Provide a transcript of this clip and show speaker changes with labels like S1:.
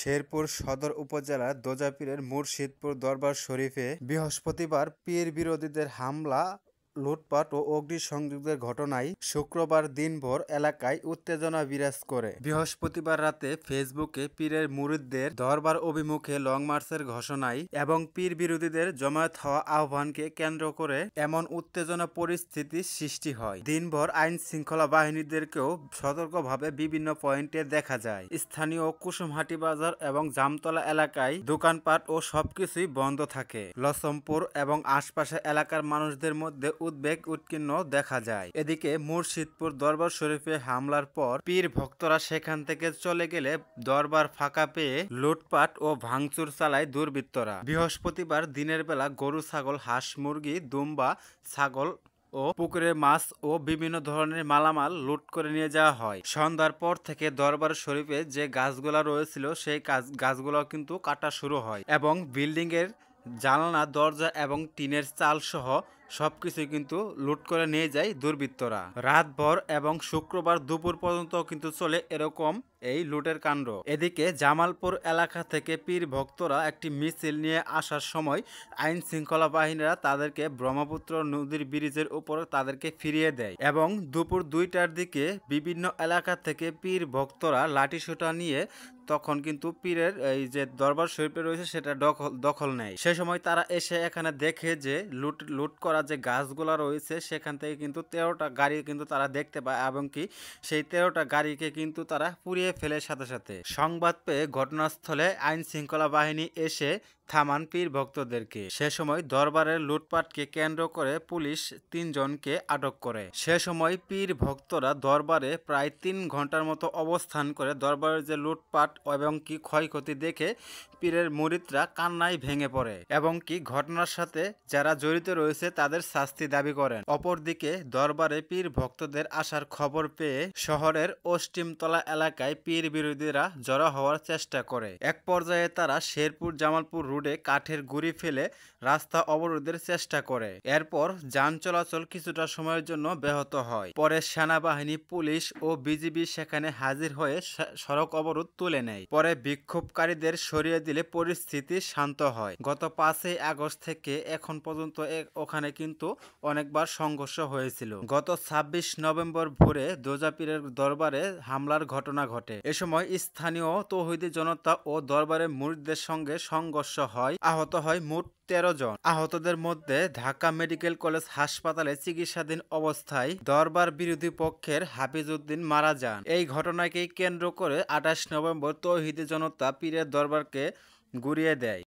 S1: শেরপুর সদর উপজেলার দোজাপীরের মুর্শিদপুর দরবার শরীফে বৃহস্পতিবার পীর বিরোধীদের হামলা, লুটপাট ও অগ্নিসংযোগের ঘটনায় শুক্রবার দিনভর এলাকায় উত্তেজনা বিরাজ করে। বৃহস্পতিবার রাতে ফেসবুকে পীরের মুরিদদের দরবার অভিমুখে লং মার্চের ঘোষণায় এবং পীর বিরোধীদের জমায়েত হওয়া আহ্বানকে কেন্দ্র করে এমন উত্তেজনা পরিস্থিতির সৃষ্টি হয়। দিনভর আইন শৃঙ্খলা বাহিনীদেরকেও সতর্কভাবে বিভিন্ন পয়েন্টে দেখা যায়। স্থানীয় কুসুমহাটি বাজার এবং জামতলা এলাকায় দোকানপাট ও সবকিছুই বন্ধ থাকে। লছমপুর এবং আশপাশের এলাকার মানুষদের মধ্যে উদ্বেগ উৎকীর্ণ দেখা যায়। এদিকে মুর্শিদপুর দরবার শরীফে হামলার পর পীর ভক্তরা সেখান থেকে চলে গেলে দরবার ফাঁকা পেয়ে লুটপাট ও ভাঙচুর চালায় দুর্বৃত্তরা। বৃহস্পতিবার দিনের বেলা গরু, ছাগল, হাঁস, মুরগি, দুম্বা, ছাগল ও পুকুরের মাছ ও বিভিন্ন ধরনের মালামাল লুট করে নিয়ে যাওয়া হয়। সন্ধ্যার পর থেকে দরবার শরীফে যে গাছগুলা রয়েছিল সেই গাছগুলো কিন্তু কাটা শুরু হয় এবং বিল্ডিং এর জানালা, দরজা এবং টিনের চাল সহ সবকিছু কিন্তু লুট করে নিয়ে যায় দুর্বৃত্তরা। রাতভর এবং শুক্রবার দুপুর পর্যন্ত কিন্তু চলে এরকম এই লুটের কাণ্ড। এদিকে জামালপুর এলাকা থেকে পীর ভক্তরা একটি মিছিল নিয়ে আসার সময় আইন শৃঙ্খলা বাহিনীরা তাদেরকে ব্রহ্মপুত্র নদীর ব্রিজের উপর তাদেরকে ফিরিয়ে দেয় এবং দুপুর 2টার দিকে বিভিন্ন এলাকা থেকে পীর ভক্তরা লাঠিসোঁটা নিয়ে তখন কিন্তু পীরের এই যে দরবার শরীফে রয়েছে সেটা দখল নেয়। সে সময় তারা এসে এখানে দেখে যে লুট করা যে গাছগুলা রয়েছে সেখান থেকে কিন্তু 13টা গাড়ি কিন্তু তারা দেখতে পায় এবং কি সেই 13টা গাড়িকে কিন্তু তারা পুড়িয়ে ফেলে সাথে সাথে। সংবাদ পেয়ে ঘটনাস্থলে আইন শৃঙ্খলা বাহিনী এসে থামান পীর ভক্তদেরকে। সে সময় দরবারের লুটপাটকে কেন্দ্র করে পুলিশ 3 জনকে আটক করে। সে সময় পীর ভক্তরা দরবারে প্রায় 3 ঘন্টার মতো অবস্থান করে দরবারের যে লুটপাট এবং কি ক্ষয়ক্ষতি দেখে পীরের মুরিদরা কান্নায় ভেঙে পড়ে এবং কি ঘটনার সাথে যারা জড়িত রয়েছে তাদের শাস্তি দাবি করেন। অপরদিকে দরবারে পীর ভক্তদের আসার খবর পেয়ে শহরের অষ্টিমতলা এলাকায় পীর বিরোধীরা জড়ো হওয়ার চেষ্টা করে। এক পর্যায়ে তারা শেরপুর জামালপুর রোডে কাঠের গুঁড়ি ফেলে রাস্তা অবরোধের চেষ্টা করে। এরপর যান চলাচল কিছুটা সময়ের জন্য ব্যাহত হয়। পরে সেনাবাহিনী, পুলিশ ও বিজিবি সেখানে হাজির হয়ে সড়ক অবরোধ তুলে নেয়। পরে বিক্ষোভকারীদের সরিয়ে দিলে পরিস্থিতি শান্ত হয়। গত 5ই আগস্ট থেকে এখন পর্যন্ত ওখানে কিন্তু অনেকবার সংঘর্ষ হয়েছিল। গত 26 নভেম্বর ভোরে দোজাপীরের দরবারে হামলার ঘটনা ঘটে। এ সময় স্থানীয় তৌহিদি জনতা ও দরবারের মুরিদদের সঙ্গে সংঘর্ষ হয়। আহত হয় মোট 13 জন। আহতদের মধ্যে ঢাকা মেডিকেল কলেজ হাসপাতালে চিকিৎসাধীন অবস্থায় দরবার বিরোধী পক্ষের হাফিজ উদ্দিন মারা যান। এই ঘটনাকেই কেন্দ্র করে 28 নভেম্বর তৌহিদি জনতা পীরের দরবারকে গুঁড়িয়ে দেয়।